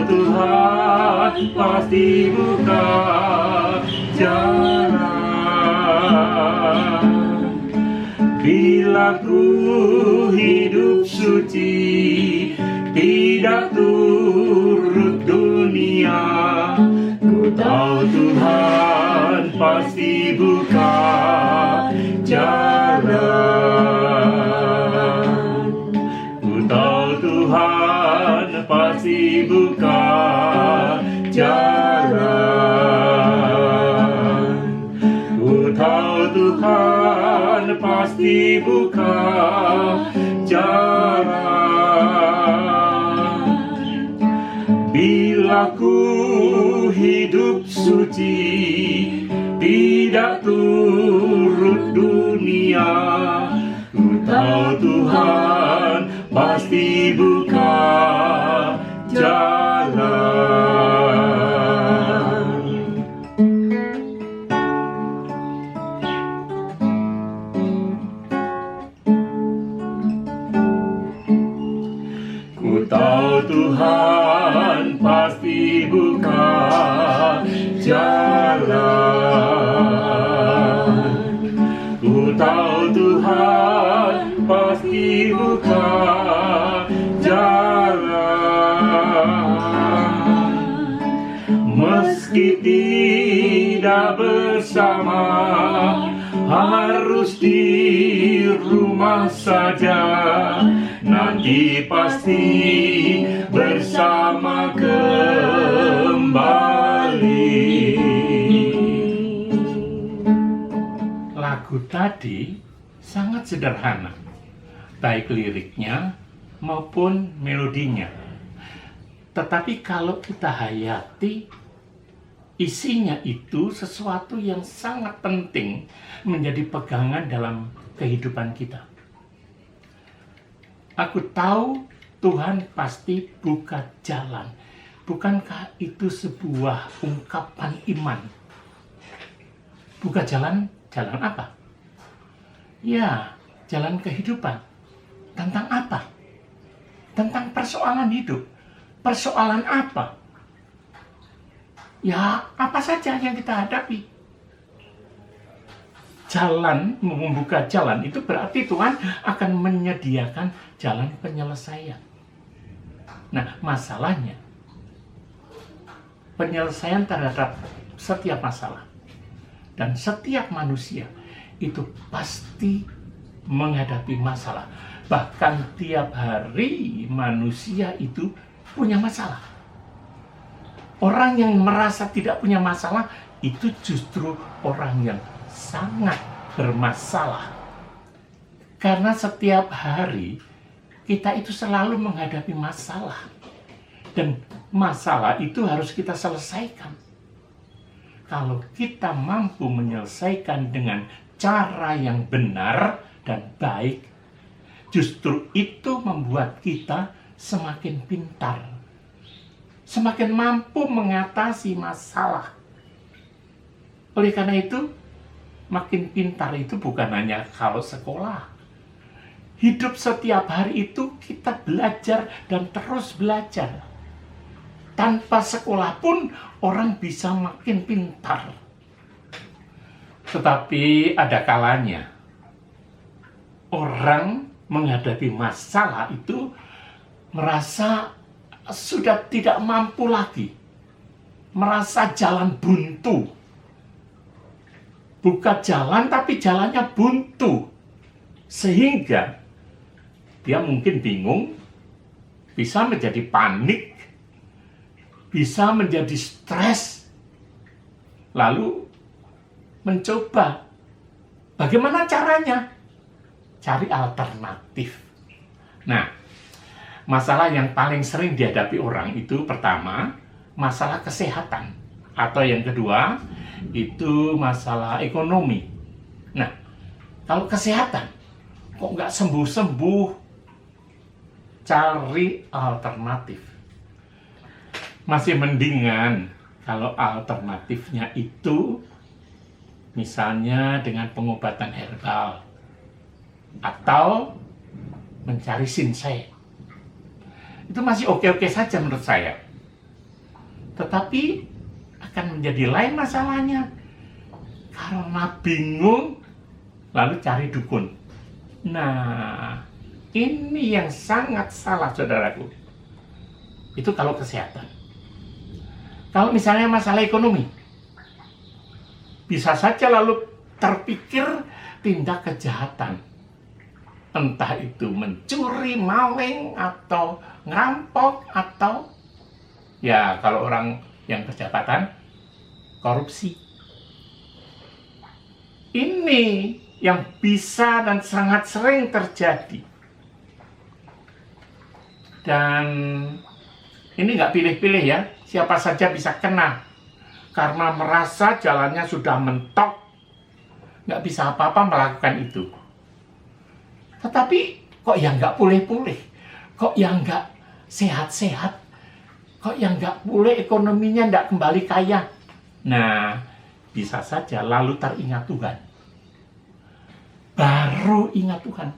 Tuhan pasti buka jalan. Bila ku hidup suci, tidak turut dunia, ku tahu Tuhan pasti buka jalan. Ku tahu Tuhan pasti buka jalan. Ku tahu Tuhan pasti buka jalan. Bila ku hidup suci, tidak turut dunia, ku tahu Tuhan pasti buka jalan. Ku tahu Tuhan pasti buka jalan. Ku tahu Tuhan pasti buka jalan. Meski tidak bersama, harus di rumah saja, nanti pasti bersama kembali. Lagu tadi sangat sederhana, baik liriknya maupun melodinya. Tetapi kalau kita hayati, isinya itu sesuatu yang sangat penting menjadi pegangan dalam kehidupan kita. Aku tahu Tuhan pasti buka jalan. Bukankah itu sebuah ungkapan iman? Buka jalan, jalan apa? Ya, jalan kehidupan. Tentang apa? Tentang persoalan hidup. Persoalan apa? Ya, apa saja yang kita hadapi. Jalan, membuka jalan, itu berarti Tuhan akan menyediakan jalan penyelesaian. Nah, masalahnya, penyelesaian terhadap setiap masalah dan setiap manusia itu pasti menghadapi masalah. Bahkan tiap hari manusia itu punya masalah. Orang yang merasa tidak punya masalah itu justru orang yang sangat bermasalah. Karena setiap hari kita itu selalu menghadapi masalah. Dan masalah itu harus kita selesaikan. Kalau kita mampu menyelesaikan dengan cara yang benar dan baik, justru itu membuat kita semakin pintar, semakin mampu mengatasi masalah. Oleh karena itu, makin pintar itu bukan hanya kalau sekolah. Hidup setiap hari itu kita belajar dan terus belajar. Tanpa sekolah pun orang bisa makin pintar. Tetapi ada kalanya orang menghadapi masalah itu merasa sudah tidak mampu lagi. Merasa jalan buntu. Buka jalan tapi jalannya buntu. Sehingga dia mungkin bingung, bisa menjadi panik, bisa menjadi stres. Lalu mencoba bagaimana caranya? Cari alternatif. Nah, masalah yang paling sering dihadapi orang itu pertama, masalah kesehatan. Atau yang kedua, itu masalah ekonomi. Nah, kalau kesehatan, kok nggak sembuh-sembuh? Cari alternatif. Masih mendingan kalau alternatifnya itu misalnya dengan pengobatan herbal atau mencari sinsai. Itu masih oke-oke saja menurut saya. Tetapi akan menjadi lain masalahnya. Karena bingung, lalu cari dukun. Nah, ini yang sangat salah, saudaraku. Itu kalau kesehatan. Kalau misalnya masalah ekonomi, bisa saja lalu terpikir tindak kejahatan. Entah itu mencuri, maling, atau ngerampok, atau ya kalau orang yang berjabatan, korupsi. Ini yang bisa dan sangat sering terjadi. Dan ini nggak pilih-pilih ya, siapa saja bisa kena. Karena merasa jalannya sudah mentok, nggak bisa apa-apa melakukan itu. Tetapi kok yang nggak pulih-pulih, kok yang nggak sehat-sehat, kok yang nggak pulih ekonominya nggak kembali kaya. Nah, bisa saja lalu teringat Tuhan. Baru ingat Tuhan.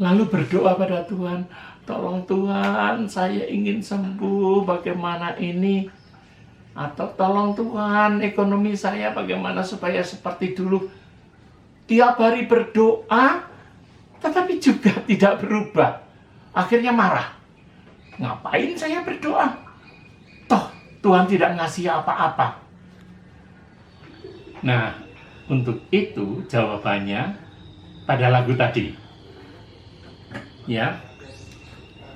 Lalu berdoa pada Tuhan, tolong Tuhan, saya ingin sembuh, bagaimana ini? Atau tolong Tuhan, ekonomi saya bagaimana supaya seperti dulu. Tiap hari berdoa, tetapi juga tidak berubah. Akhirnya marah. Ngapain saya berdoa? Toh, Tuhan tidak ngasih apa-apa. Nah, untuk itu jawabannya pada lagu tadi. Ya,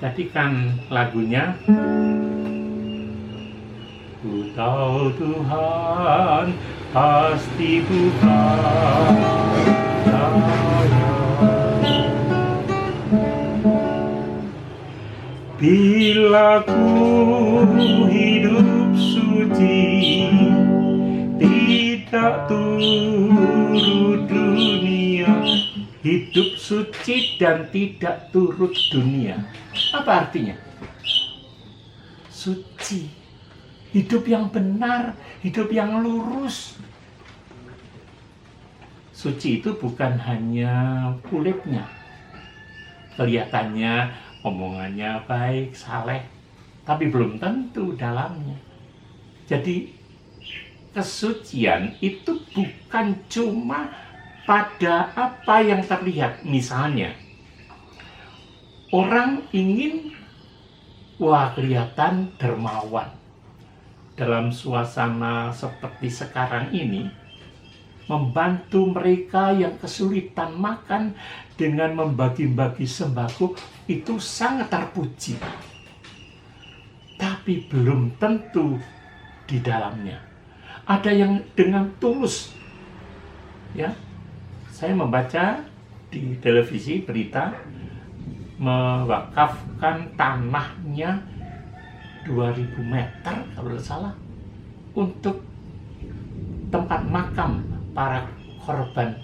tadi kan lagunya, ku tahu Tuhan pasti buka jalan. Bila ku hidup suci, tidak turut dunia. Hidup suci dan tidak turut dunia. Apa artinya? Suci. Hidup yang benar, hidup yang lurus. Suci itu bukan hanya kulitnya. Kelihatannya, omongannya baik, saleh, tapi belum tentu dalamnya. Jadi, kesucian itu bukan cuma pada apa yang terlihat. Misalnya, orang ingin, wah kelihatan dermawan. Dalam suasana seperti sekarang ini, membantu mereka yang kesulitan makan dengan membagi-bagi sembako itu sangat terpuji. Tapi belum tentu di dalamnya. Ada yang dengan tulus. Ya, saya membaca di televisi berita mewakafkan tanahnya 2000 meter kalau tidak salah untuk tempat makam para korban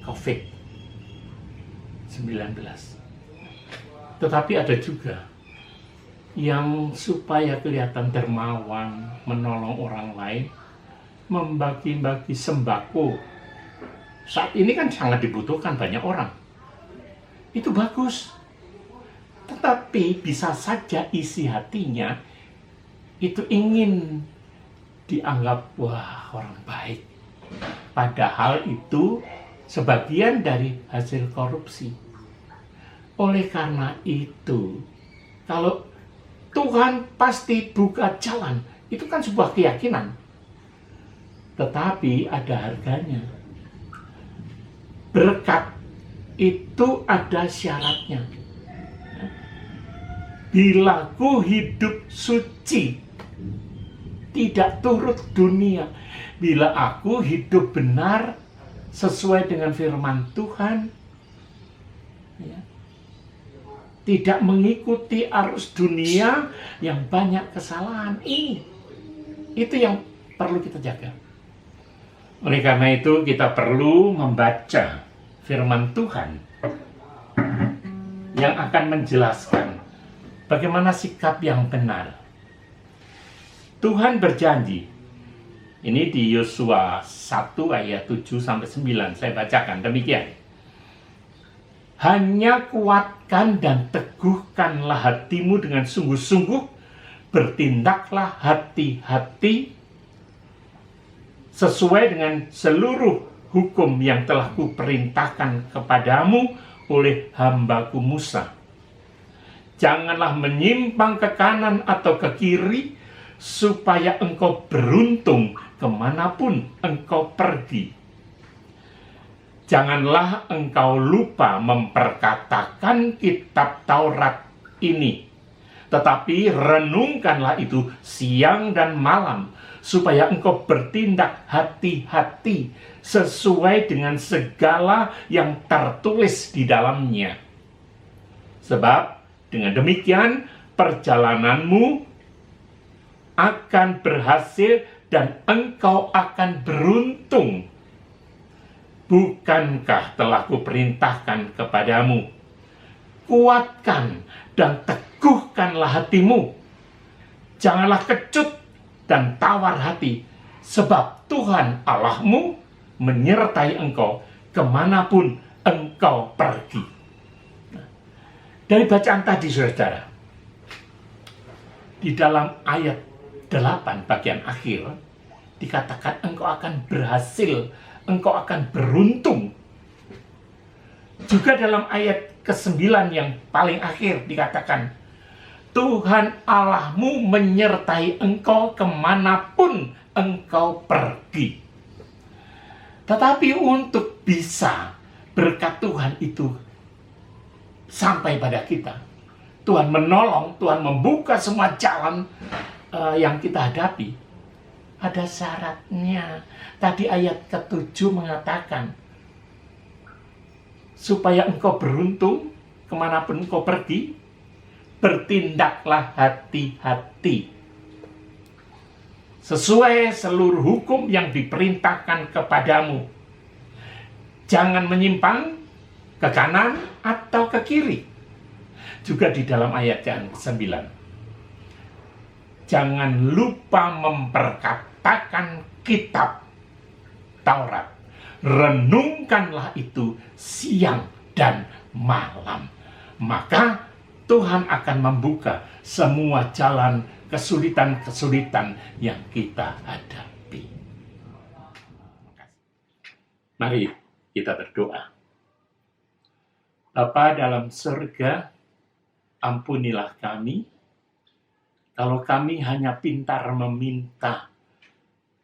COVID-19. Tetapi ada juga yang supaya kelihatan dermawan, menolong orang lain, membagi-bagi sembako. Saat ini kan sangat dibutuhkan banyak orang. Itu bagus. Tetapi bisa saja isi hatinya itu ingin dianggap, wah, orang baik. Padahal itu sebagian dari hasil korupsi. Oleh karena itu, kalau Tuhan pasti buka jalan, itu kan sebuah keyakinan. Tetapi ada harganya. Berkat itu ada syaratnya. Bila ku hidup suci, tidak turut dunia. Bila aku hidup benar, sesuai dengan firman Tuhan, ya, tidak mengikuti arus dunia yang banyak kesalahan ini. Itu yang perlu kita jaga. Oleh karena itu, kita perlu membaca firman Tuhan yang akan menjelaskan bagaimana sikap yang benar. Tuhan berjanji, ini di Yosua 1 ayat 7-9, saya bacakan demikian. Hanya kuatkan dan teguhkanlah hatimu dengan sungguh-sungguh, bertindaklah hati-hati sesuai dengan seluruh hukum yang telah kuperintahkan kepadamu oleh hambaku Musa. Janganlah menyimpang ke kanan atau ke kiri, supaya engkau beruntung kemanapun engkau pergi. Janganlah engkau lupa memperkatakan kitab Taurat ini, tetapi renungkanlah itu siang dan malam, supaya engkau bertindak hati-hati sesuai dengan segala yang tertulis di dalamnya. Sebab dengan demikian perjalananmu akan berhasil dan engkau akan beruntung. Bukankah telah kuperintahkan kepadamu? Kuatkan dan teguhkanlah hatimu. Janganlah kecut dan tawar hati, sebab Tuhan Allahmu menyertai engkau kemanapun engkau pergi. Dari bacaan tadi, saudara, di dalam ayat 8 bagian akhir dikatakan engkau akan berhasil, engkau akan beruntung. Juga dalam ayat ke-9 yang paling akhir dikatakan, Tuhan Allahmu menyertai engkau kemanapun engkau pergi. Tetapi untuk bisa berkat Tuhan itu sampai pada kita, Tuhan menolong, Tuhan membuka semua jalan yang kita hadapi, ada syaratnya. Tadi ayat ke-7 mengatakan, supaya engkau beruntung kemanapun engkau pergi, bertindaklah hati-hati sesuai seluruh hukum yang diperintahkan kepadamu. Jangan menyimpang ke kanan atau ke kiri. Juga di dalam ayat yang 9, jangan lupa memperkatakan kitab Taurat. Renungkanlah itu siang dan malam. Maka Tuhan akan membuka semua jalan kesulitan-kesulitan yang kita hadapi. Mari kita berdoa. Bapa dalam surga, ampunilah kami kalau kami hanya pintar meminta.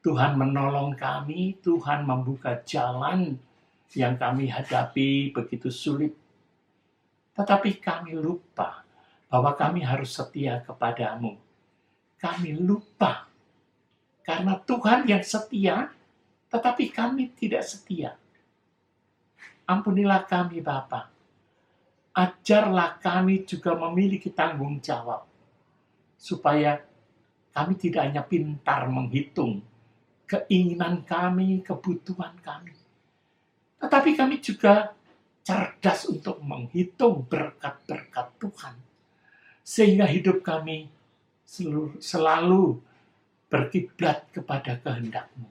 Tuhan menolong kami, Tuhan membuka jalan yang kami hadapi begitu sulit. Tetapi kami lupa bahwa kami harus setia kepadamu. Kami lupa karena Tuhan yang setia, tetapi kami tidak setia. Ampunilah kami, Bapa. Ajarlah kami juga memiliki tanggung jawab, supaya kami tidak hanya pintar menghitung keinginan kami, kebutuhan kami, tetapi kami juga cerdas untuk menghitung berkat-berkat Tuhan, sehingga hidup kami selalu berkiblat kepada kehendak-Mu.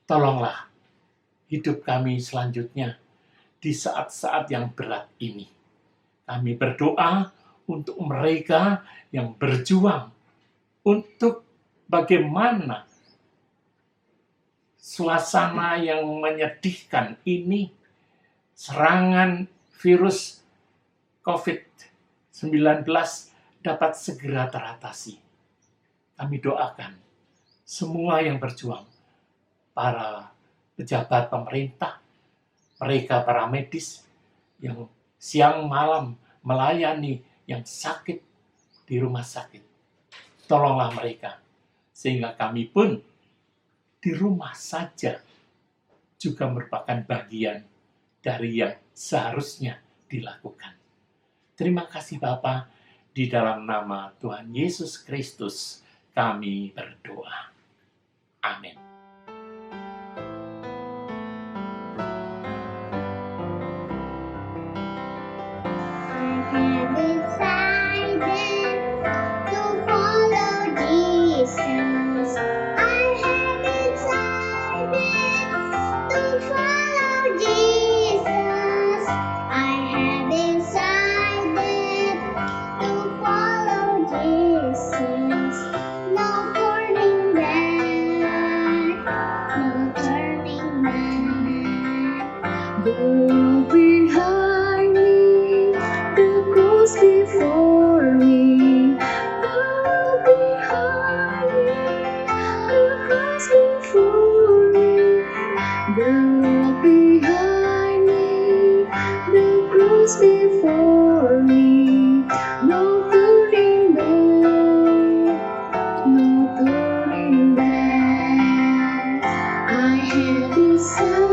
Tolonglah hidup kami selanjutnya di saat-saat yang berat ini. Kami berdoa untuk mereka yang berjuang untuk bagaimana suasana yang menyedihkan ini, serangan virus COVID-19 dapat segera teratasi. Kami doakan semua yang berjuang, para pejabat pemerintah, mereka para medis yang siang malam melayani yang sakit di rumah sakit. Tolonglah mereka, sehingga kami pun di rumah saja juga merupakan bagian dari yang seharusnya dilakukan. Terima kasih Bapa, di dalam nama Tuhan Yesus Kristus kami berdoa. Amin. I have decided to follow Jesus. turun dan I have decided